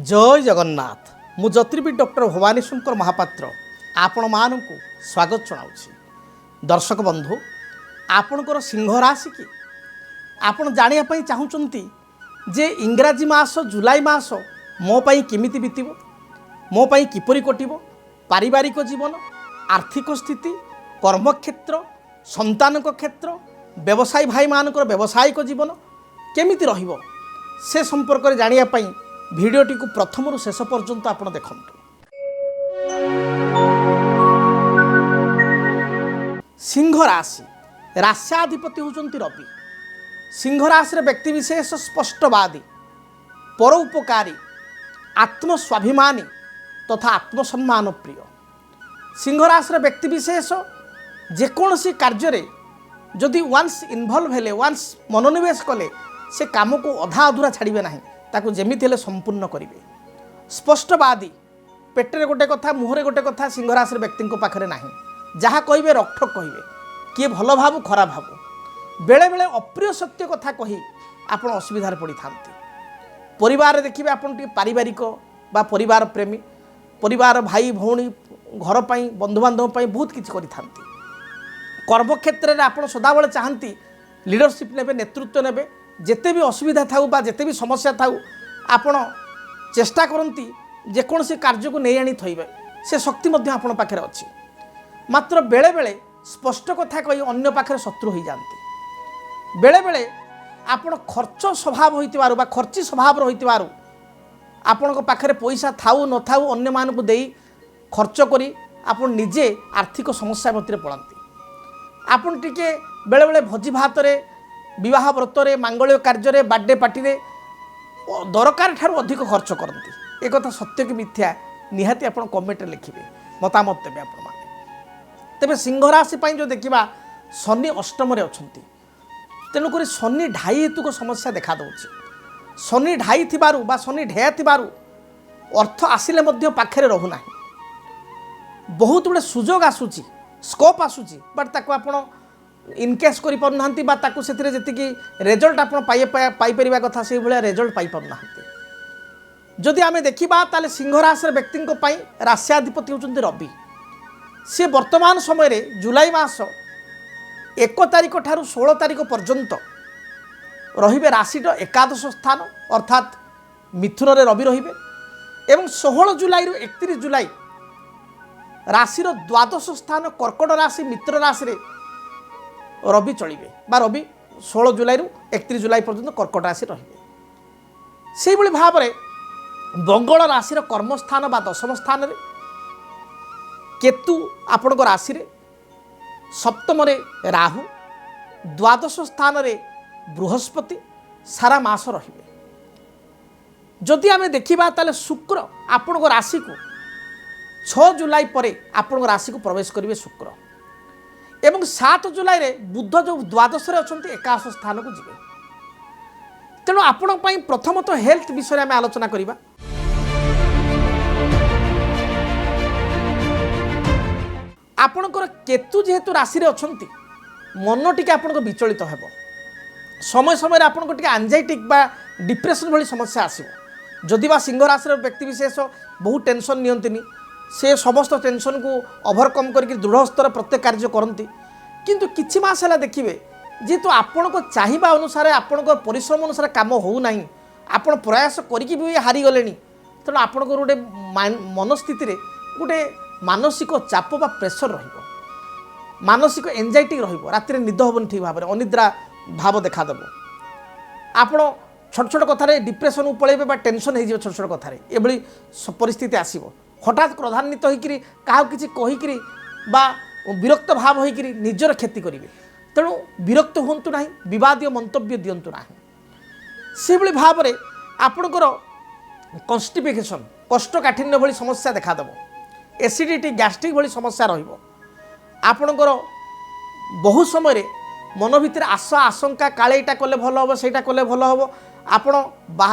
जय जगन्नाथ मु ज्योतिर्विद डॉक्टर भवानी शंकर महापात्र आपण मानक स्वागत जनाऊँ। दर्शक बंधु आपणकर सिंह राशि कि आपण जानापी चाहूँगी जे इंग्राजी मास जुलाई मास मो पाई केमिति बीतब मो पाई किपरि कटिब पारिवारिक जीवन आर्थिक स्थिति कर्मक्षेत्र संतान क्षेत्र व्यवसायी भाई मानकर व्यावसायिक जीवन केमिति रहिब से संपर्क में जानापी भिडियोटी को प्रथम रु शेष पर्यंत आपण देखंतु। सिंह राशि राश्याधिपति होचंती रवि। सिंह राशि व्यक्ति विशेष स्पष्टवादी परोपकारी आत्मस्वाभिमानी तथा आत्मसम्मान प्रिय। सिंह राशि व्यक्ति विशेष जेकोसी कार्य जदि वान्स इनवल्व हेले वान्स मनोनिवेश कले से काम को अधा अधूरा छाड़े ना ताकू जेमिति हेले संपूर्ण करेंगे। स्पष्टवादी पेटे गोटे कथा मुहरे गोटे कथा सिंह राशि व्यक्ति पाखे ना जहाँ कहे रकठक कहे किए भल भावु खराब भावु बेले बेले अप्रिय सत्य कथा कही आपड़ असुविधार पड़ी था। परिवार देखिए आप पारिवारिक बा परिवार प्रेमी परिवार भाई भौणी घर पर बंधुबांधव बहुत किसी करि। कर्मक्षेत्र में आप सदाबले चाहती लीडरशिप ने नेतृत्व ने जेते भी असुविधा थाउ बा जेते भी समस्या थाउ आपण चेष्टा करती जेकोसी कार्य को नहीं आनी थोइबे से शक्ति मध्य आपण पाखे अच्छी। मात्र बेले बेले स्पष्ट कथा कही अन्य पाखे शत्रु हो जाती। बेले बेले आपण खर्च स्वभाव होइतिबारु बा खर्ची स्वभाव रहितिबारु आपण पाखे पैसा थाउ न थाउ अन्य मानकु देई खर्च करी आपण निजे आर्थिक समस्या मध्य पड़ाती। आपण टिके बेले बेले भोजी भात रे विवाह व्रत रे मांगल्य कार्य बर्थडे पार्टी रे दरकार ठार अधिक खर्च करती। एक कथा सत्य कि मिथ्या निहाती आप कमेंट लिखिए मतामत देवे आपण माने। तेबे सिंह राशि जो देखा शनि अष्टम अच्छी तेणुक शनि ढाई हेतुक समस्या देखा दूसरी। शनि ढाई थिबारु बा शनि ढेया थिबारु अर्थ आसिले मध्य पाखरे रहुना बहुत गुड़े सुजोग आसूची स्कोप आसूची बट ताको आपण इनकेस करि पारुनांती बा ताकू सेतिरे जेतिकी रिजल्ट आपण पाई परिबा कथा से भलिया रिजल्ट पाई पारुनांती। जदि आमे देखिबा ताले सिंह राशि व्यक्ति राश्याधिपति होचंती रवि। से वर्तमान समय रे जुलाई मास 1 तारिख ठारू 16 तारिख पर्यंत रहिबे राशिर एकादश स्थान अर्थात मिथुन रे रवि रहिबे एवं 16 जुलाई रु 31 जुलाई राशिर द्वादश स्थान कर्कट राशि मित्र राशि रे रवि चलिए बा रवि 16 जुलाई रु 31 जुलाई पर्यंत कर्कट राशि रहिबे। से भली भाव में मंगल राशिर कर्मस्थान बा दशम स्थान रे केतु आपण राशि रे सप्तम रे राहु द्वादश स्थान रे बृहस्पति सारा मास रहिबे। जदि आमे देखिबा ताले शुक्र आपण राशि को 6 जुलाई परे आपण राशि को प्रवेश करिवे शुक्र एवं 7 जुलाई रे बुध जो द्वादश अच्छा एकादश स्थान को जीवे। तेणु आपण प्रथमतः हेल्थ विषय में आलोचना करिबा। आपणकर केतु जेहेतु राशि रे अछंती मन टिके आपणको विचलित हेबो समय समय आपणको टिके एंजाइटिक बा डिप्रेशन भली समस्या आसीबो। जदि बा सिंह राशि व्यक्ति विशेष बहुत टेंशन नियंतिनी से समस्त टेंशन को ओवरकम करके दृढ़ स्तर प्रत्येक कार्य करती किंतु किछि मास है देखिए जेहेतु आपण को चाहिए अनुसार आपण परिश्रम अनुसार काम होना आपण प्रयास करके भी हारी गले तेणु आपण गोटे मनस्थिति गोटे मानसिक चाप बा प्रेसर रहिबो मानसिक एंजाइटी रहिबो राति निद हेबन ठीक भाव में अनिद्रा भाव देखादेव आपण छोट छोट कथार डिप्रेशन को पलैबे बा टेंशन हो छोट छोट कथार एभली परिस्थिति आसीबो। हठात क्रोधान्वित होकर क्या किसी कहीकि बा विरक्त भाव होकर निजर क्षति करेंगे। तेणु विरक्त हूँ ना विवादीय मंतव्य दिंतु ना से भाव में आपणकर कन्स्टिपेशन कोष्ठकाठिन्य भली समस्या देखादेव एसिडिटी गैस्ट्रिक भली समस्या आपणकर बहु समय मन भितर आशा आशंका काले यहाँ कले भल हम से कले भल हम आपण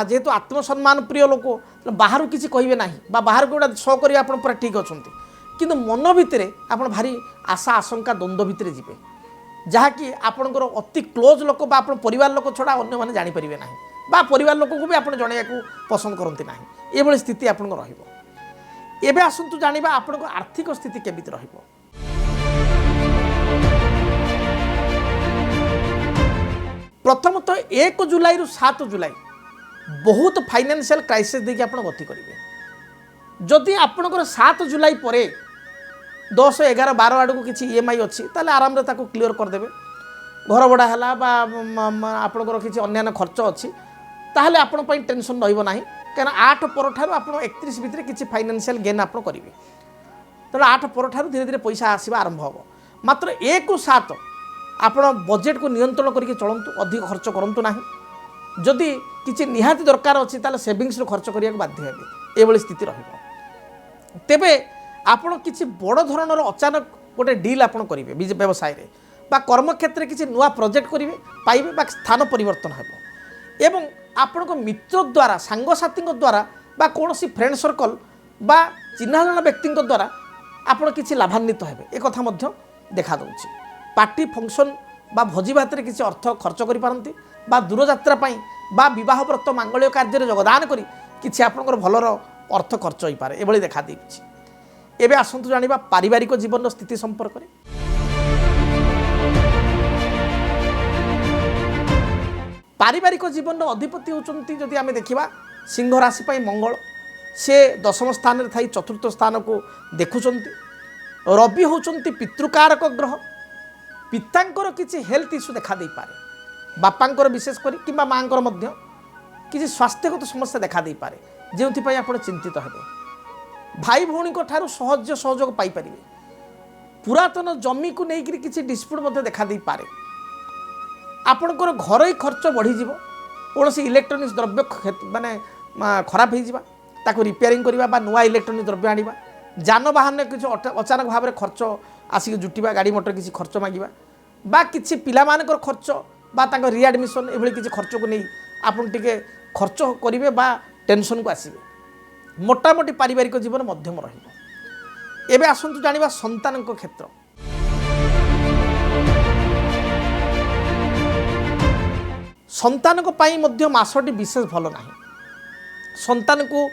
जेहेतु आत्मसम्मान प्रिय लोक बाहर किसी कहे ना बाहर गोटा शो कर पूरा ठीक अच्छा किंतु मन भितर आप भारी आशा आशंका द्वंद्व भितर जी जहाँकि आपणकर अति क्लोज लोक परिवार लोक छड़ा अन्य मैंने जापर ना बा परिवार लोक को भी आप जन पसंद करती ना ये स्थिति आप एबे आसतु जानिबा आपन आर्थिक स्थिति केमिति रहिबो। प्रथमतः 1 जुलाई रु 7 जुलाई बहुत फाइनेंशियल क्राइसिस देखिए आप गति करेंगे। जदि आपणकर 7 जुलाई पर 10, 11, 12 आड़ को किसी EMI अच्छी ताले आराम रे ताको क्लियर करदेवे। घर भड़ा है आपणकर किसी अन्य खर्च अच्छी ताहले आपण पई टेंशन रहिबो नाही कारण 8 पर ठारू आपण 31 भितर किसी फाइनेंशियल गेन आप करेंगे। तेणु 8 पर ठारू धीरे धीरे पैसा आसवा आरंभ हो। मात्र 1 रु 7 आप बजेट को नियंत्रण करके चलतु, अधिक खर्च करूँ ना। जदि किसी निहाती दरकार अच्छी ताले सेविंग्स खर्च करने को बाध्य हे ये स्थिति रहिबो। तेबे आपण किसी बड़ धरणर अचानक गोटे डील आप करेंगे व्यवसाय रे बा कर्मक्षेत्र किसी नुआ प्रोजेक्ट करेंगे पाइबे बा स्थान परिवर्तन हेबो एवं आपण को मित्र द्वारा सांगसाथी द्वारा बा कौन फ्रेंड सर्कल बा चिन्ह जन व्यक्ति द्वारा आपण किसी लाभान्वित हेबे एक कथा मध्य देखा दउछि। पार्टी फंक्शन बा भोजी भात रे किसी अर्थ खर्च करि पारंती बा दूरयात्रा पई बा विवाह व्रत मांगल्य कार्य रे योगदान करी किसी आपनकर भलर अर्थ खर्च होई पारे एभली देखा देछि। एबे आसंतु जानिबा पारिवारिक जीवन स्थिति संपर्क रे। पारिवारिक जीवन अधिपति होचंती जदि आमे देखिबा सिंह राशि पई मंगल से 10म स्थान रे थाई 4th स्थान को देखुचंती। रवि होचंती पितृकारक ग्रह पितांकर किसी हेल्थ इश्यू देखा दे पारे बापांकर विशेष करी किंबा मांकर मध्य किसी स्वास्थ्यगत समस्या देखा दे पारे जेउथि पई आपण चिंतित हेबे। भाई भौणी को ठारू सहज सहयोग पाई परिबे। पुरातन जमी को लेकर किसी डिस्प्यूट मध्य देखा दे पारे। आपणकर घर खर्च बढ़ी जीवो कौन इलेक्ट्रोनिक्स द्रव्य माने खराब हो जावा ताको रिपेयरिंग करवा बा नुआ इलेक्ट्रोनिक्स द्रव्य आनिबा जानवाहन किसी अचानक भाव में खर्च आसिक जुटिबा गाड़ी मोटर किसी खर्च मागिबा बा किसी पिलामानकर खर्च बा तांको रिएडमिशन एभली किसी खर्च को नहीं आपन टिके खर्च करिवे बा टेंशन को आसीबे। मोटामोटी पारिवारिक जीवन मध्यम रहिबो। एबे आसंतु जानिबा संतानक क्षेत्र। संतानक पाई मध्य मासटी विशेष भल ना। संतान को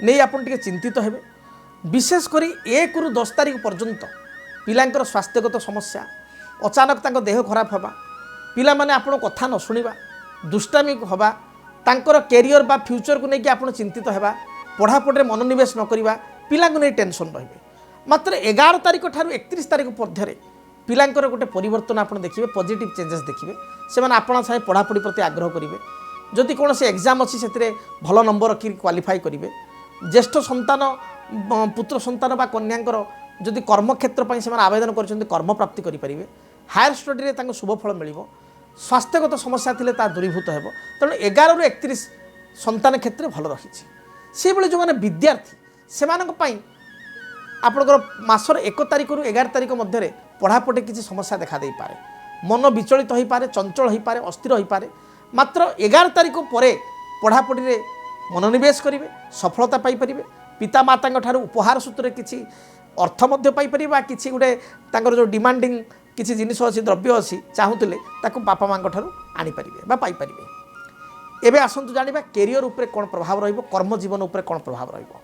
नहीं आपन टिके चिंतित हेबे। विशेष करी 1 रु 10 तारीख पर्यंत पिलांकर स्वास्थ्यगत समस्या अचानक तांको देह खराब होबा पिला माने आपण कथा न सुनिबा दुष्टामी होबा तांकर कैरियर बा फ्यूचर को लेकिन आपण चिंतित हेबा पढ़ापढ़े मनोनिवेश न करिबा पिला को नहीं टेंशन रहिबे। मात्र 11 तारीख ठारू 31 तारीख मध्य पिलांकर गोटे परिवर्तन आपण देखिबे पॉजिटिव चेंजेस देखिबे से माने आपण साथे पढ़ापढ़ी प्रति आग्रह करिवे। जदि कौन से एग्जाम अच्छी से भल नंबर रखी क्वालिफाई करेंगे। ज्येष्ठ संतान पुत्र संतान बा कन्यांकर जदि कर्मक्षेत्र से आवेदन कर कर्म प्राप्ति करेंगे। हायर स्टडी में शुभ फल मिल स्वास्थ्यगत समस्या थे दूरीभूत हो। तेणु 11 रु 31 संतान क्षेत्र भल रही से भाई जो मैंने विद्यार्थी से आपंकर मासर 1 तारीख रु 11 तारीख मध्य पढ़ापढ़ी किसी समस्या देखा दे पारे मन विचलित हो पारे चंचल हो पारे अस्थिर हो पारे। मात्र 11 तारीख पर पढ़ापढ़ी में मनोनिवेश करेंगे सफलता पाइपर। पिता माता ठारू उपहार सूत्र किसी अर्थ पाइपर किसी गोटे जो डिमांडिंग किसी जिनिस अच्छी द्रव्य अच्छी चाहूले बापा माँ ठारू आनीपारे पाइपर। एबे आसंतु जानिबा कैरियर उपरे कौन प्रभाव रहिबो कर्म जीवन उपरे कौन प्रभाव रहिबो।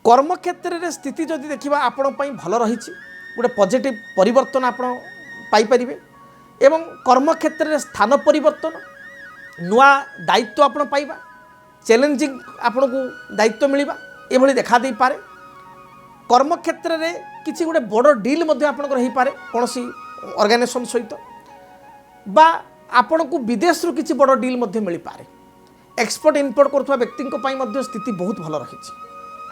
कर्म क्षेत्र में स्थिति जदि देखा आपण भल रही गोटे पॉजिटिव परिवर्तन आपण पाइपर एवं कर्म क्षेत्र में स्थान परिवर्तन नुआ दायित्व आपण पाइबा चैलेंजिंग आपण को दायित्व मिलवा ये देखा दे पारे। कर्म क्षेत्र में किसी गोटे बड़ डील हो पारे कौन सी ऑर्गेनाइजेशन सहित बा आपण को विदेश रू किसी बड़ डील मिल पारे। एक्सपोर्ट इम्पोर्ट करुवा व्यक्ति स्थिति बहुत भल रही।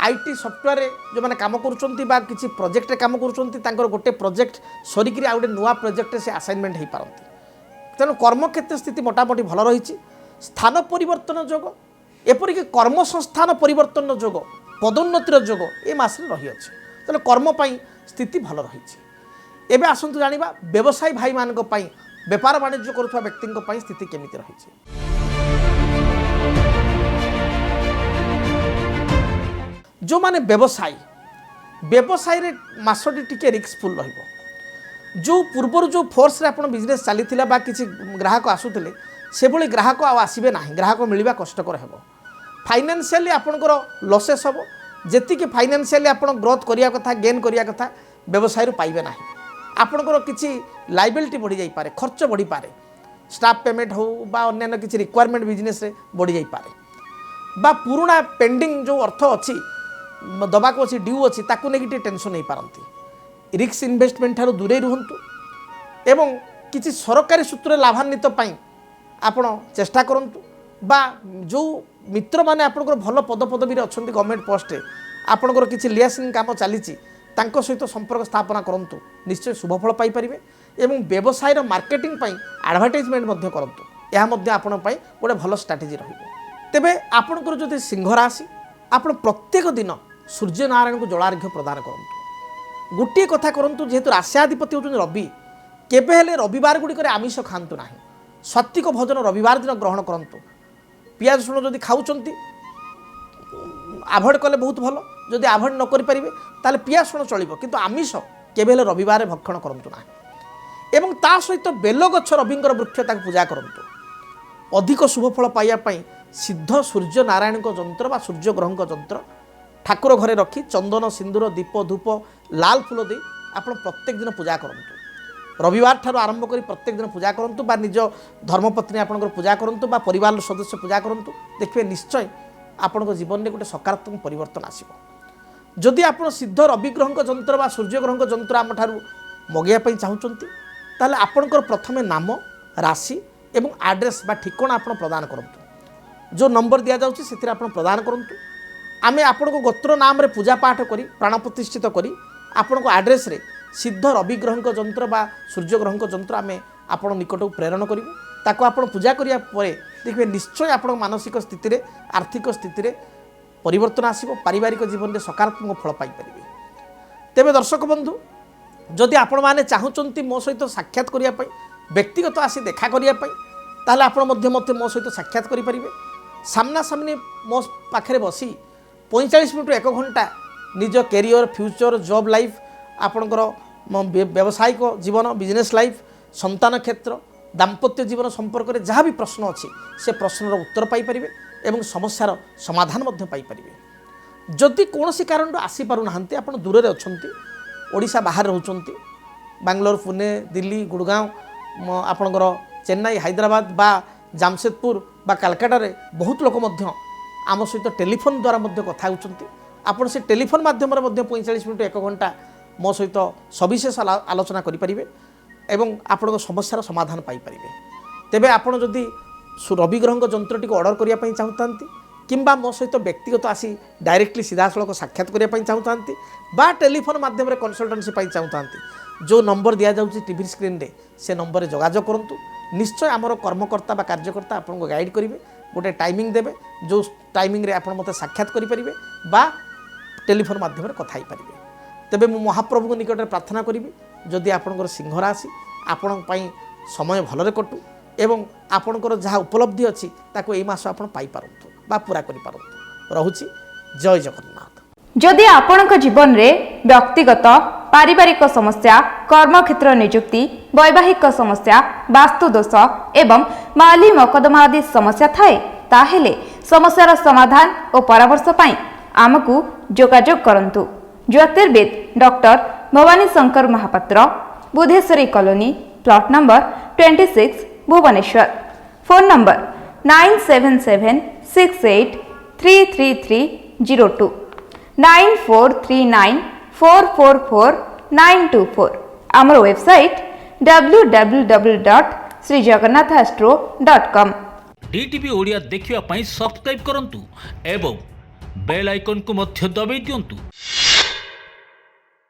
आईटी सॉफ्टवेयर जो मैंने काम करुँच किसी प्रोजेक्ट काम करुँच गोटे प्रोजेक्ट सरिक आ गए नुआ प्रोजेक्ट से असाइनमेंट हो पारती। तेणु कर्मक्षेत्र स्थिति मोटामोटी भल रही। स्थान परिवर्तन जोग एपरिक कर्म संस्थान परिवर्तन जोग पदोन्नतिर जोग ए मास रही अच्छे। तेणु कर्मपाई स्थिति भल रही। एबे आसंतु जानिबा व्यवसायी भाई मानक पई व्यापार वाणिज्य करुवा व्यक्ति स्थिति केमिति रही। जो माने व्यवसायी रे मासटी टिके रिस्कफुल रहिबो। जो पूर्वर जो फोर्स रे आपण बिजनेस चली बा किसी ग्राहक आसुले से भली ग्राहक आसबे ना ग्राहक मिलवा कष्टकर हे फाइनेंशियली आपणकर लसेस हम जी फाइनेंशियली आप ग्रोथ करिया कथा गेन करिया कथा व्यवसाय पाइबे ना आपणकर किसी लाइबिलिटी बढ़ी जाई पारे खर्च बढ़ी पारे स्टाफ पेमेंट हो बा अन्य किसी रिक्वायरमेंट बिजनेस रे बढ़ी जाई पारे बा पुराना पेंडिंग जो अर्थ अच्छी दबाक अच्छी ड्यू अच्छी ताकू नहीं टेंशन नहीं पारती रिस्क इन्वेस्टमेंट ठारू दूरे रुहंतु एवं किसी सरकारी सूत्र लाभान्वित पाई आपण चेष्टा करंतु बा जो मित्र माने आपनकर भल पदपदवी अच्छा गवर्नमेंट पोस्ट आपनकर किसी लियासिंग काम चली सहित संपर्क स्थापना करंतु निश्चय शुभफल पाई परिबे एवं व्यवसाय मार्केटिंग पाई एडवर्टाइजमेंट मध्य करंतु यह मध्य आपण पाई गोटे भल स्ट्राटेजी रहिबो तेबे आपनकर जदि सिंह राशि आपण प्रत्येक दिन सूर्य नारायण को जलार्घ्य प्रदान करंतु गोटे कथा करंतु जेहेतु राष्ट्राधिपति होउछन रवि केबे हेले रविवार गुडी करे आमिष खांतु नाही सात्विक भोजन रविवार दिन ग्रहण करंतु पियाज रसुण जदि खाउचंती आभोड कले बहुत भल जदि आभोड न करि परिबे ताले पियाज रसुण चलिबो किंतु आमिष केबे हेले रविवार भक्षण करंतु नाही एवं ता सहित बेल गछ रविंकर वृक्ष ताक पूजा करंतु अधिक शुभफल पाइया पई सिद्ध सूर्य नारायण को जंत्र बा सूर्य ग्रह को जंत्र ठाकुर घरे रखी चंदन सिंदूर दीप धूप लाल फूल दे आप प्रत्येक दिन पूजा करंतु रविवार ठार आरंभ कर प्रत्येक दिन पूजा करंतु बा निज धर्मपत्नी आपनकर पूजा करंतु बा परिवार सदस्य पूजा करंतु देखिए निश्चय आपन जीवन में गोटे सकारात्मक परिवर्तन आसिबो जदि आप सिद्ध रवि ग्रह को जंत्र बा सूर्य ग्रह को जंत्र आम ठारू मगैया पई चाहुचंती ताले आपनकर प्रथमे नाम राशि एवं एड्रेस बा ठिकाना आप प्रदान करंतु जो नंबर दिया जाउछि सेतिर आप प्रदान करंतु आमे आपण को गोत्र नाम रे पूजा पाठ करी प्राण प्रतिष्ठित करी आपण को एड्रेस रे सिद्ध रवि ग्रह को जंत्र बा सूर्य ग्रह को जंत्र आमे आपण निकट प्रेरण करिवु ताको आपण पूजा करिया परे देखबे निश्चय आपण मानसिक स्थिति रे आर्थिक स्थिति रे परिवर्तन आसीबो पारिवारिक जीवन रे सकारात्मक फल पाई परिबे तेबे दर्शक बंधु जदि आपण माने चाहुचंती मो सहित साक्षात करिया पई व्यक्तिगत आसी देखा करिया पई ताले आपण मध्य मो सहित साक्षात करि परिबे सामना सामने मो पाखरे बसी 45 मिनट 1 घंटा निज कैरियर फ्यूचर जॉब लाइफ आपणकर व्यावसायिक जीवन बिजनेस लाइफ संतान क्षेत्र दाम्पत्य जीवन संपर्क में जहाँ भी प्रश्न अच्छी से प्रश्नर उत्तर पाइपर एवं समस्यार समाधान पाइपर जदि कौन कारण आसीपार ना आप दूर में अच्छा ओडिशा बाहर रोचंती बांग्लोर पुणे दिल्ली गुड़गांव आपणकर चेन्नई हैदराबाद बा जामशेदपुर बा कालकाटा रे बहुत लोक आम सहित टेलीफोन द्वारा कथा होती आपड़ से टेलीफोन माध्यम 45 मिनट 1 घंटा मो सहित सविशेष आलोचना करें एवं आपण समस्यार समाधान पाइपर तेबे आपण जदि रवि ग्रह जंत्रटी ऑर्डर करने चाहूँ किंबा मो सहित व्यक्तिगत आसी डायरेक्टली सीधासलख साक्षात करने चाहूँ बा टेलीफोन माध्यम कनसल्टेंसी चाहूँ जो नंबर दि जाऊँगी टीवी स्क्रीन रे से नंबर रे जोगाजोग करूँ निश्चय आमर कर्मकर्ता बा कार्यकर्ता आपको गाइड करेंगे गोटे टाइमिंग देवे जो टाइमिंग रे आप मत साक्षात करें बा टेलीफोन माध्यम कथा पारे तेबे मु महाप्रभु निकट में प्रार्थना करी जदि आपणकर सिंह राशि आपण समय भलरे कटू एवं आपणकर जहाँ उपलब्धि अच्छी ताको एई मास आपण पाई पारंतु बा पूरा करि पारंतु रहूची जय जगन्नाथ। जदि आपणक जीवन रे व्यक्तिगत पारिवारिक समस्या कर्मक्षेत्र नियुक्ति वैवाहिक समस्या वास्तु दोष एवं माली मकदमा आदि समस्या थाए ताहेले समस्यार समाधान और परामर्श पाई आमकु जोगाजोग करंतु। ज्योतिर्विद doctor Bhabani Shankar Mahapatra Budheswari colony plot number 26 Bhubaneswar phone number 9776833302 9439444924 आमर वेबसाइट www.srijagannathastro.com। डीटीवी ओडिया देखिवा पई सब्सक्राइब करंतु एवं बेल आइकन को मध्य दबाई दियंतु।